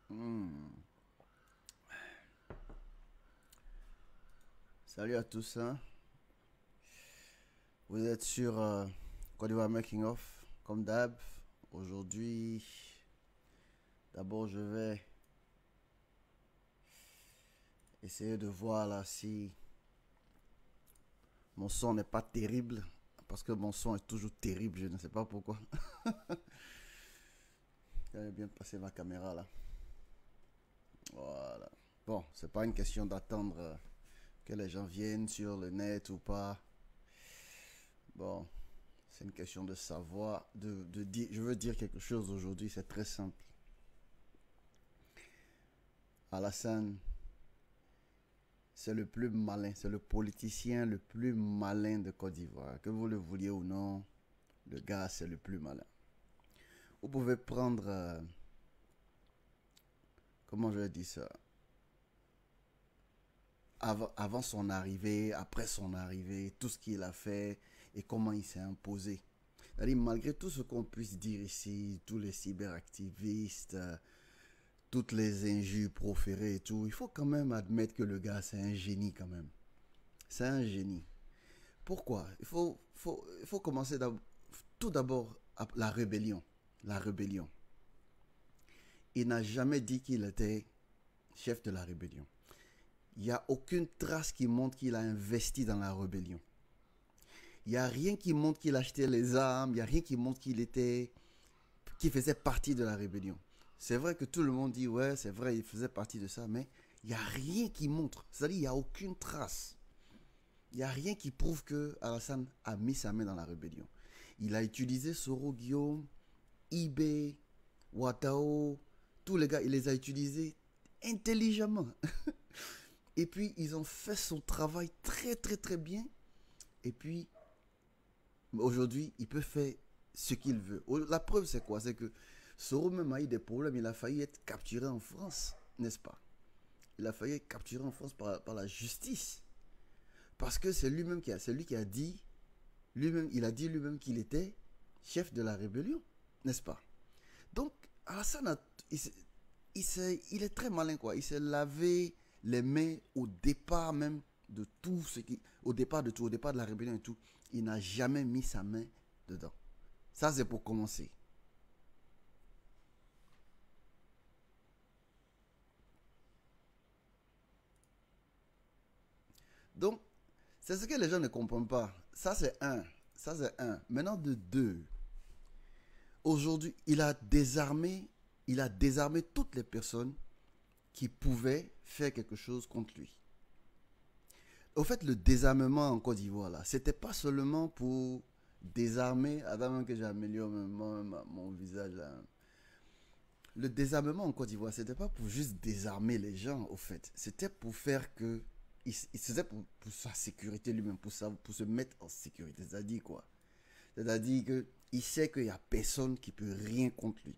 Hmm. Salut à tous, hein. Vous êtes sur Côte d'Ivoire Making Off, comme d'hab. Aujourd'hui, d'abord, je vais essayer de voir là si mon son n'est pas terrible. Parce que mon son est toujours terrible, je ne sais pas pourquoi. J'aimerais bien passer ma caméra là. Voilà. Bon, c'est pas une question d'attendre que les gens viennent sur le net ou pas. Bon, c'est une question de savoir, de dire. Je veux dire quelque chose aujourd'hui, c'est très simple. Alassane, c'est le plus malin, c'est le politicien le plus malin de Côte d'Ivoire. Que vous le vouliez ou non, le gars, c'est le plus malin. Vous pouvez prendre, comment je vais dire ça, avant son arrivée, après son arrivée, tout ce qu'il a fait et comment il s'est imposé. C'est-à-dire, malgré tout ce qu'on puisse dire ici, tous les cyberactivistes, toutes les injures proférées et tout, il faut quand même admettre que le gars, c'est un génie quand même. C'est un génie. Pourquoi il faut commencer tout d'abord la rébellion. La rébellion. Il n'a jamais dit qu'il était chef de la rébellion. Il n'y a aucune trace qui montre qu'il a investi dans la rébellion. Il n'y a rien qui montre qu'il achetait les armes. Il n'y a rien qui montre qu'il faisait partie de la rébellion. C'est vrai que tout le monde dit, ouais, c'est vrai, il faisait partie de ça, mais il n'y a rien qui montre. C'est-à-dire, il n'y a aucune trace. Il n'y a rien qui prouve que Alassane a mis sa main dans la rébellion. Il a utilisé Soro Guillaume, Ibé, Watao, tous les gars, il les a utilisés intelligemment. Et puis, ils ont fait son travail très, très, très bien. Et puis, aujourd'hui, il peut faire ce qu'il veut. La preuve, c'est quoi? C'est que Soro même a eu des problèmes. Il a failli être capturé en France, n'est-ce pas? Il a failli être capturé en France par la justice. Parce que c'est lui-même c'est lui qui a dit, lui-même, il a dit lui-même qu'il était chef de la rébellion, n'est-ce pas? Donc, Alassane, il est très malin, quoi. Il s'est lavé les mains au départ même de tout ce qui. Au départ de tout, au départ de la rébellion et tout. Il n'a jamais mis sa main dedans. Ça, c'est pour commencer. Donc, c'est ce que les gens ne comprennent pas. Ça, c'est un. Ça, c'est un. Maintenant, de deux. Aujourd'hui, il a désarmé toutes les personnes qui pouvaient faire quelque chose contre lui. Au fait, le désarmement en Côte d'Ivoire, là, c'était pas seulement pour désarmer, attends même que j'améliore mon visage là. Le désarmement en Côte d'Ivoire, c'était pas pour juste désarmer les gens, au fait. C'était pour faire que. C'était pour sa sécurité lui-même, pour se mettre en sécurité. C'est-à-dire quoi? C'est-à-dire qu'il sait qu'il n'y a personne qui peut rien contre lui.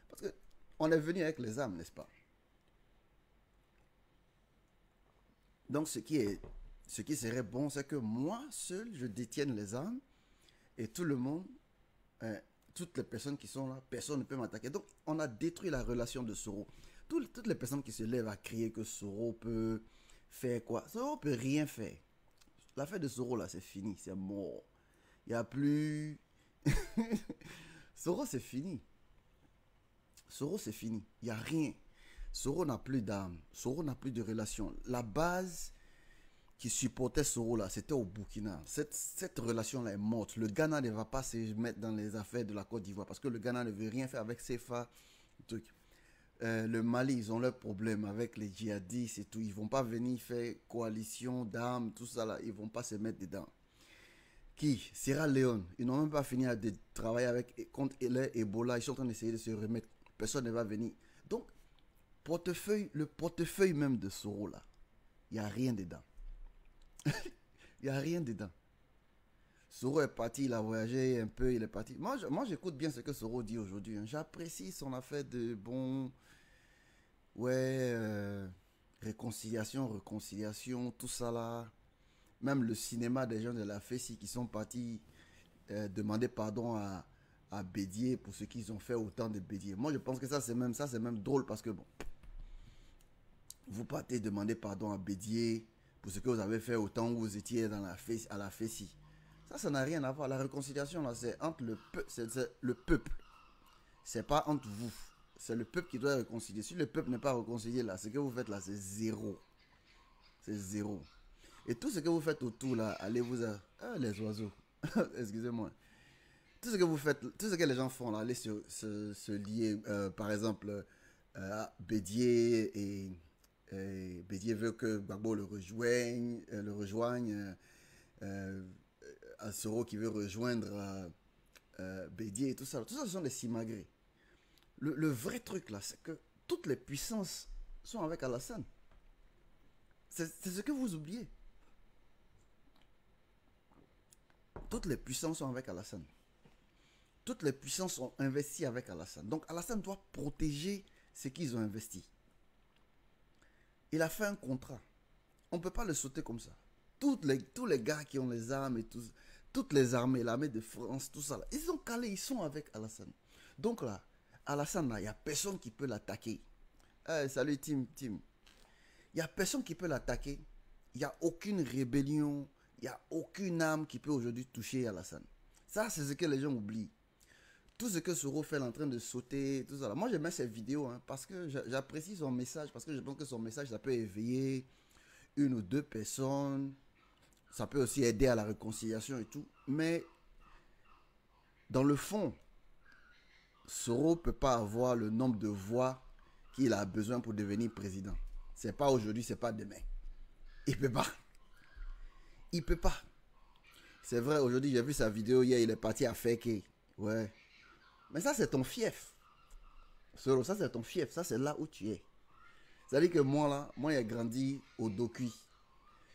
Parce que on est venu avec les armes, n'est-ce pas? Donc ce qui serait bon, c'est que moi seul, je détienne les armes et tout le monde, hein, toutes les personnes qui sont là, personne ne peut m'attaquer. Donc on a détruit la relation de Soro. Toutes les personnes qui se lèvent à crier que Soro peut faire quoi? Soro peut rien faire. L'affaire de Soro là, c'est fini, c'est mort. Il n'y a plus. Soro, c'est fini. Soro, c'est fini. Il n'y a rien. Soro n'a plus d'armes. Soro n'a plus de relation. La base qui supportait Soro là, c'était au Burkina. Cette relation-là est morte. Le Ghana ne va pas se mettre dans les affaires de la Côte d'Ivoire parce que le Ghana ne veut rien faire avec CFA. Truc. Le Mali, ils ont leurs problèmes avec les djihadistes et tout. Ils vont pas venir faire coalition d'armes, tout ça là. Ils vont pas se mettre dedans. Qui? Sierra Leone. Ils n'ont même pas fini de travailler avec contre l'Ebola. Ils sont en train d'essayer de se remettre. Personne ne va venir. Donc, le portefeuille même de Soro là, il n'y a rien dedans. Il n'y a rien dedans. Soro est parti, il a voyagé un peu, il est parti. Moi j'écoute bien ce que Soro dit aujourd'hui, hein. J'apprécie son affaire de bon, ouais, réconciliation, tout ça là. Même le cinéma des gens de la FESI qui sont partis demander pardon à Bédier pour ce qu'ils ont fait au temps de Bédier. Moi je pense que ça c'est même drôle parce que bon. Vous partez demander pardon à Bédier pour ce que vous avez fait au temps où vous étiez à la Fessie. Ça n'a rien à voir. La réconciliation, là, c'est entre le peuple. C'est pas entre vous. C'est le peuple qui doit réconcilier. Si le peuple n'est pas réconcilié, là, ce que vous faites là, c'est zéro. C'est zéro. Et tout ce que vous faites autour, là, allez vous à... Ah, les oiseaux. Excusez-moi. Tout ce que vous faites, tout ce que les gens font, là, allez se lier, par exemple, à Bédier et Bédier veut que Gbagbo le rejoigne à Soro qui veut rejoindre Bédier et tout ça. Tout ça, ce sont des simagrées. Le vrai truc, là, c'est que toutes les puissances sont avec Alassane. C'est ce que vous oubliez. Toutes les puissances sont avec Alassane. Toutes les puissances sont investies avec Alassane. Donc Alassane doit protéger ce qu'ils ont investi. Il a fait un contrat. On ne peut pas le sauter comme ça. Tous les gars qui ont les armes et toutes les armées, l'armée de France, tout ça, là, ils sont calés, ils sont avec Alassane. Donc là, Alassane, il n'y a personne qui peut l'attaquer. Hey, salut Tim. Il n'y a personne qui peut l'attaquer. Il n'y a aucune rébellion. Il n'y a aucune âme qui peut aujourd'hui toucher Alassane. Ça, c'est ce que les gens oublient. Tout ce que Soro fait, en train de sauter, tout ça. Moi, j'aime ces vidéos parce que j'apprécie son message, parce que je pense que son message, ça peut éveiller une ou deux personnes. Ça peut aussi aider à la réconciliation et tout. Mais dans le fond, Soro ne peut pas avoir le nombre de voix qu'il a besoin pour devenir président. C'est pas aujourd'hui, c'est pas demain. Il peut pas. Il peut pas. C'est vrai, aujourd'hui, j'ai vu sa vidéo hier, il est parti à Feke. Ouais. Mais ça, c'est ton fief. Soro, ça, c'est ton fief. Ça, c'est là où tu es. C'est-à-dire que moi, là, moi, j'ai grandi au Dokui.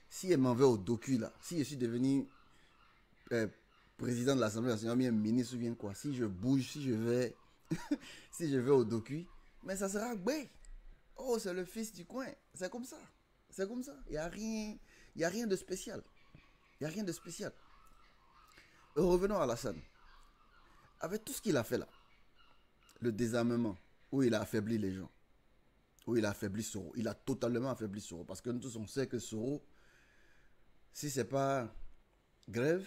Si elle m'en veut au Dokui, là, si je suis devenu président de l'Assemblée nationale, bien ministre ou bien quoi, si je bouge, si je vais, si je vais au Dokui, mais ça sera Gbé. Oh, c'est le fils du coin. C'est comme ça. C'est comme ça. Il n'y a rien de spécial. Il n'y a rien de spécial. Et revenons à Alassane. Avec tout ce qu'il a fait là, le désarmement, où il a affaibli les gens, où il a affaibli Soro, il a totalement affaibli Soro. Parce que nous tous, on sait que Soro, si c'est pas grève,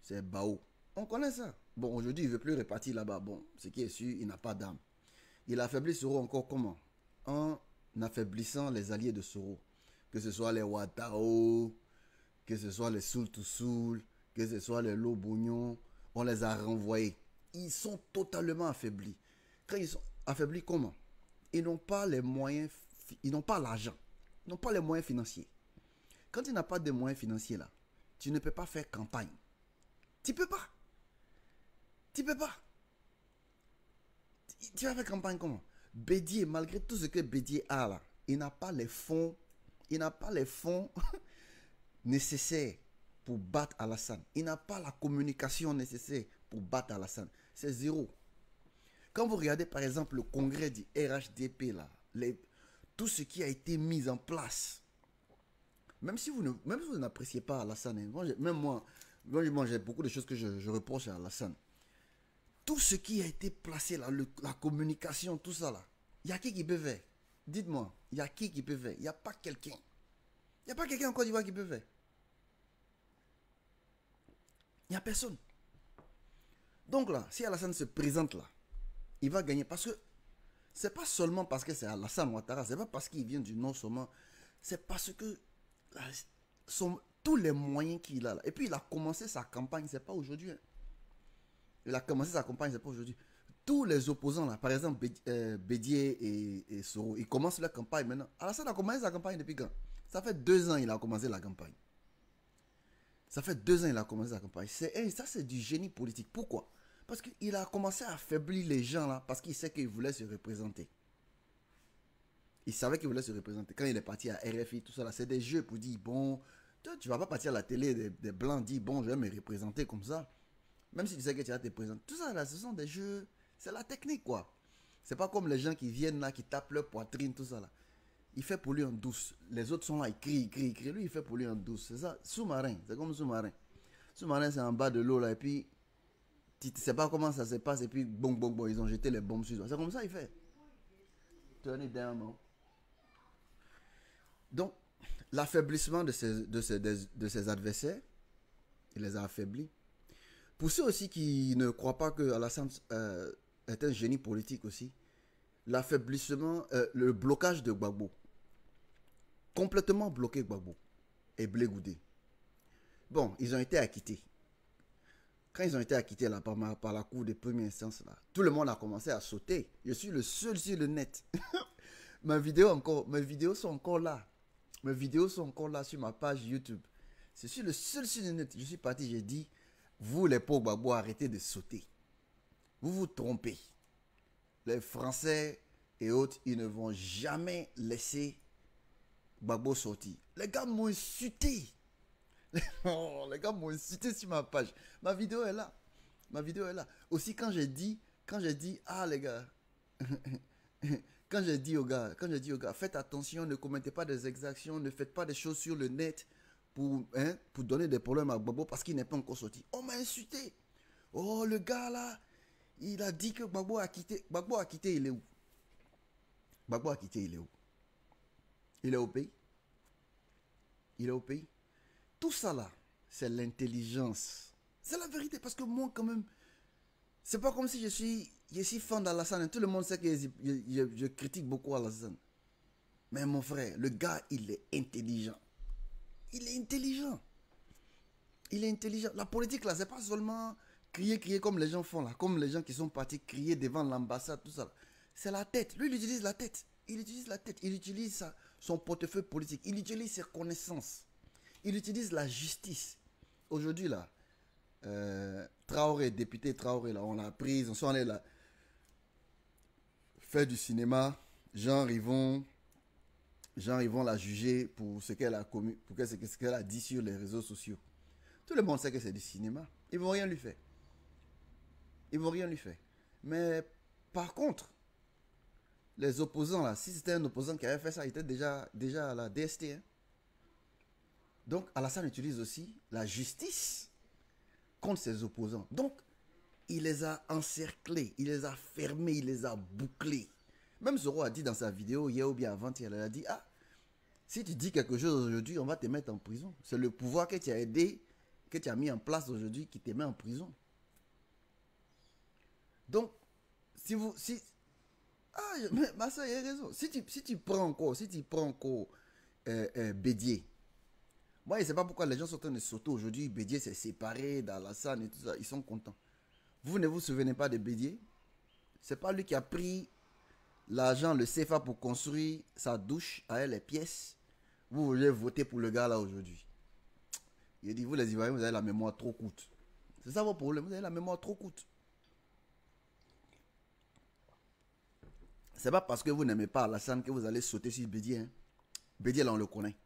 c'est Bao. On connaît ça. Bon, aujourd'hui, il ne veut plus répartir là-bas. Bon, ce qui est sûr, il n'a pas d'âme. Il a affaibli Soro encore comment? En affaiblissant les alliés de Soro. Que ce soit les Ouattao, que ce soit les Soul to Soul, que ce soit les Lobognon, on les a renvoyés. Ils sont totalement affaiblis. Quand ils sont affaiblis, comment? Ils n'ont pas les moyens, ils n'ont pas l'argent, ils n'ont pas les moyens financiers. Quand tu n'as pas de moyens financiers là, tu ne peux pas faire campagne. Tu peux pas. Tu peux pas. Tu vas faire campagne comment? Bédier, malgré tout ce que Bédier a là, il n'a pas les fonds, il n'a pas les fonds nécessaires pour battre Alassane. Il n'a pas la communication nécessaire pour battre Alassane. C'est zéro. Quand vous regardez par exemple le congrès du RHDP là, tout ce qui a été mis en place, même si vous n'appréciez pas Alassane, même moi j'ai beaucoup de choses que je reproche à Alassane. Tout ce qui a été placé là, la communication, tout ça là, il y a qui peut faire? Dites-moi, il y a qui peut faire? Il n'y a pas quelqu'un. Il n'y a pas quelqu'un en Côte d'Ivoire qui peut faire. Il n'y a personne. Donc là, si Alassane se présente là, il va gagner parce que c'est pas seulement parce que c'est Alassane Ouattara, c'est pas parce qu'il vient du Nord seulement, c'est parce que là, tous les moyens qu'il a là. Et puis il a commencé sa campagne, c'est pas aujourd'hui. Hein. Il a commencé sa campagne, c'est pas aujourd'hui. Tous les opposants là, par exemple Bédier et Soro, ils commencent leur campagne maintenant. Alassane a commencé sa campagne depuis quand? Ça fait 2 ans qu'il a commencé la campagne. Ça fait 2 ans qu'il a commencé la campagne. Ça c'est du génie politique. Pourquoi? Parce qu'il a commencé à affaiblir les gens là, parce qu'il sait qu'il voulait se représenter. Il savait qu'il voulait se représenter. Quand il est parti à RFI, tout ça là, c'est des jeux pour dire, bon, toi, tu vas pas partir à la télé des blancs, dire, bon, je vais me représenter comme ça. Même si tu sais que tu vas te présenter. Tout ça là, ce sont des jeux, c'est la technique quoi. C'est pas comme les gens qui viennent là, qui tapent leur poitrine, tout ça là. Il fait pour lui en douce. Les autres sont là, ils crient. Lui, il fait pour lui en douce. C'est ça, sous-marin. C'est comme sous-marin. Sous-marin, c'est en bas de l'eau là, et puis tu ne sais pas comment ça se passe, et puis bon, ils ont jeté les bombes sur toi. C'est comme ça il fait. Turn it down, man. Donc, l'affaiblissement de ses adversaires, il les a affaiblis. Pour ceux aussi qui ne croient pas que Alassane est un génie politique aussi, l'affaiblissement, le blocage de Gbagbo, complètement bloqué Gbagbo et Blé Goudé. Bon, ils ont été acquittés. Quand ils ont été acquittés là, par la cour de première instance, là, tout le monde a commencé à sauter. Je suis le seul sur le net. Mes vidéos sont encore là. Mes vidéos sont encore là sur ma page YouTube. Je suis le seul sur le net. Je suis parti, j'ai dit, vous les pauvres Gbagbo, arrêtez de sauter. Vous vous trompez. Les Français et autres, ils ne vont jamais laisser Gbagbo sortir. Les gars m'ont insulté. Les gars m'ont insulté sur ma page. Ma vidéo est là. Ma vidéo est là. Aussi quand j'ai dit, ah les gars, quand j'ai dit aux gars, faites attention, ne commettez pas des exactions, ne faites pas des choses sur le net pour donner des problèmes à Gbagbo parce qu'il n'est pas encore sorti. On m'a insulté. Oh le gars là, il a dit que Gbagbo a quitté. Gbagbo a quitté, il est où? Gbagbo a quitté, il est où? Il est au pays? Il est au pays? Tout ça là, c'est l'intelligence. C'est la vérité parce que moi quand même, c'est pas comme si je suis fan d'Alassane. Tout le monde sait que je critique beaucoup Alassane. Mais mon frère, le gars, il est intelligent. Il est intelligent. Il est intelligent. La politique là, c'est pas seulement crier comme les gens font là, comme les gens qui sont partis crier devant l'ambassade, tout ça. C'est la tête. Lui, il utilise la tête. Il utilise la tête. Il utilise son portefeuille politique. Il utilise ses connaissances. Il utilise la justice. Aujourd'hui, là, Traoré, député Traoré, là, on l'a prise, on s'en allé là. Faire du cinéma, Jean Rivon l'a jugé pour ce qu'elle a commis, pour ce qu'elle a dit sur les réseaux sociaux. Tout le monde sait que c'est du cinéma. Ils ne vont rien lui faire. Ils ne vont rien lui faire. Mais par contre, les opposants, là, si c'était un opposant qui avait fait ça, il était déjà à la DST. Hein. Donc, Alassane utilise aussi la justice contre ses opposants. Donc, il les a encerclés, il les a fermés, il les a bouclés. Même Zoro a dit dans sa vidéo, hier ou bien avant-hier, elle a dit, ah, si tu dis quelque chose aujourd'hui, on va te mettre en prison. C'est le pouvoir que tu as aidé, que tu as mis en place aujourd'hui qui te met en prison. Donc, mais ma soeur, il a raison. Si tu prends encore Bédier, moi, je ne sais pas pourquoi les gens sont en train de sauter aujourd'hui. Bédier s'est séparé d'Alassane et tout ça. Ils sont contents. Vous ne vous souvenez pas de Bédier? C'est pas lui qui a pris l'argent, le CFA pour construire sa douche avec les pièces. Vous voulez voter pour le gars là aujourd'hui. Il dit, vous les Ivoiriens, vous avez la mémoire trop courte. C'est ça votre problème, vous avez la mémoire trop courte. C'est pas parce que vous n'aimez pas Alassane que vous allez sauter sur Bédier. Hein. Bédier là, on le connaît.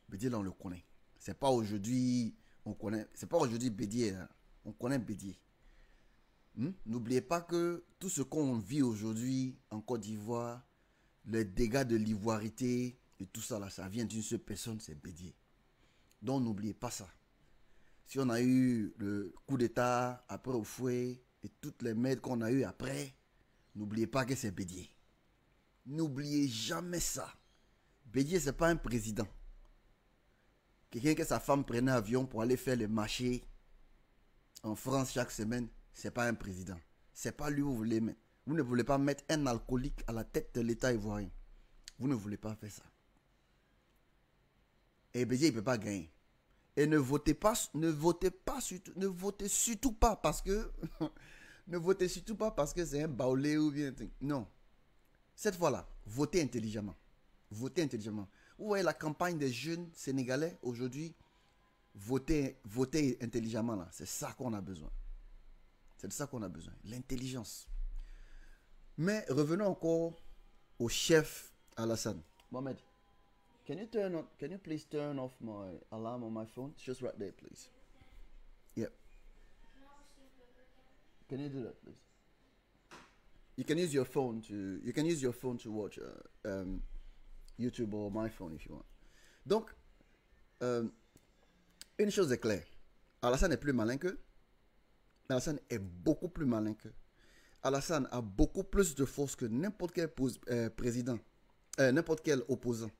Bédier là, on le connaît. C'est pas aujourd'hui, on connaît. C'est pas aujourd'hui Bédier. Hein. On connaît Bédier. N'oubliez pas que tout ce qu'on vit aujourd'hui en Côte d'Ivoire, les dégâts de l'ivoirité et tout ça là, ça vient d'une seule personne, c'est Bédier. Donc n'oubliez pas ça. Si on a eu le coup d'état après au fouet et toutes les merdes qu'on a eu après, n'oubliez pas que c'est Bédier. N'oubliez jamais ça. Bédier, c'est pas un président. Quelqu'un que sa femme prenait avion pour aller faire le marché en France chaque semaine, c'est pas un président. C'est pas lui que vous voulez mettre. Vous ne voulez pas mettre un alcoolique à la tête de l'État ivoirien. Vous ne voulez pas faire ça. Et Bédier, il ne peut pas gagner. Et ne votez surtout pas parce que ne votez surtout pas parce que c'est un baoulé ou bien non. Cette fois-là, votez intelligemment. Votez intelligemment. Vous voyez la campagne des jeunes sénégalais aujourd'hui, votez intelligemment là. C'est ça qu'on a besoin. C'est de ça qu'on a besoin. L'intelligence. Mais revenons encore au chef Alassane. Mohamed, can you please turn off my alarm on my phone? It's just right there, please. Yep. Can you do that, please? You can use your phone to watch YouTube or my phone if you want. Donc, une chose est claire. Alassane est plus malin qu'eux. Alassane est beaucoup plus malin qu'eux. Alassane a beaucoup plus de force que n'importe quel président, n'importe quel opposant.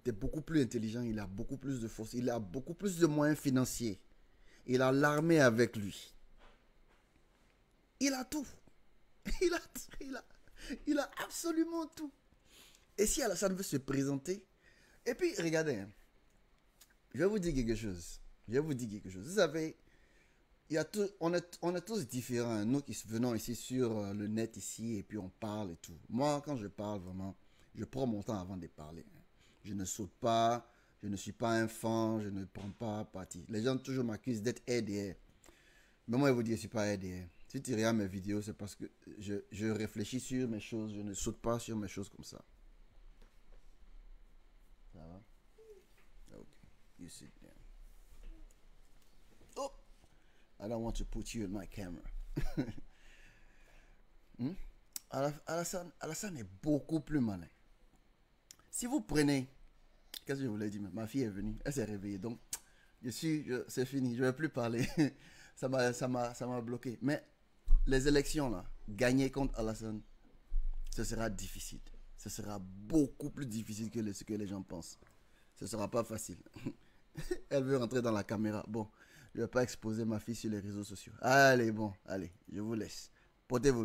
est beaucoup plus intelligent, il a beaucoup plus de force, il a beaucoup plus de moyens financiers. Il a l'armée avec lui. Il a tout. Il a, il a absolument tout. Et si Alassane veut se présenter, et puis regardez, hein, je vais vous dire quelque chose. Je vais vous dire quelque chose. Vous savez, on est tous différents. Hein. Nous qui venons ici sur le net ici et puis on parle et tout. Moi, quand je parle vraiment, je prends mon temps avant de parler. Hein. Je ne saute pas, je ne suis pas un fan, je ne prends pas parti. Les gens toujours m'accusent d'être RDR. Mais moi, je vous dis, je ne suis pas RDR. Si tu regardes mes vidéos, c'est parce que je réfléchis sur mes choses, je ne saute pas sur mes choses comme ça. Ça va? Ok. You sit there. Oh! I don't want to put you in my camera. hmm? Alassane est beaucoup plus malin. Si vous prenez... Qu'est-ce que je voulais dire? Ma fille est venue, elle s'est réveillée. Donc, c'est fini, je ne vais plus parler. ça m'a bloqué. Mais les élections, là, gagner contre Alassane, ce sera difficile. Ce sera beaucoup plus difficile que ce que les gens pensent. Ce ne sera pas facile. Elle veut rentrer dans la caméra. Bon, je ne vais pas exposer ma fille sur les réseaux sociaux. Allez, bon, allez, je vous laisse. Portez-vous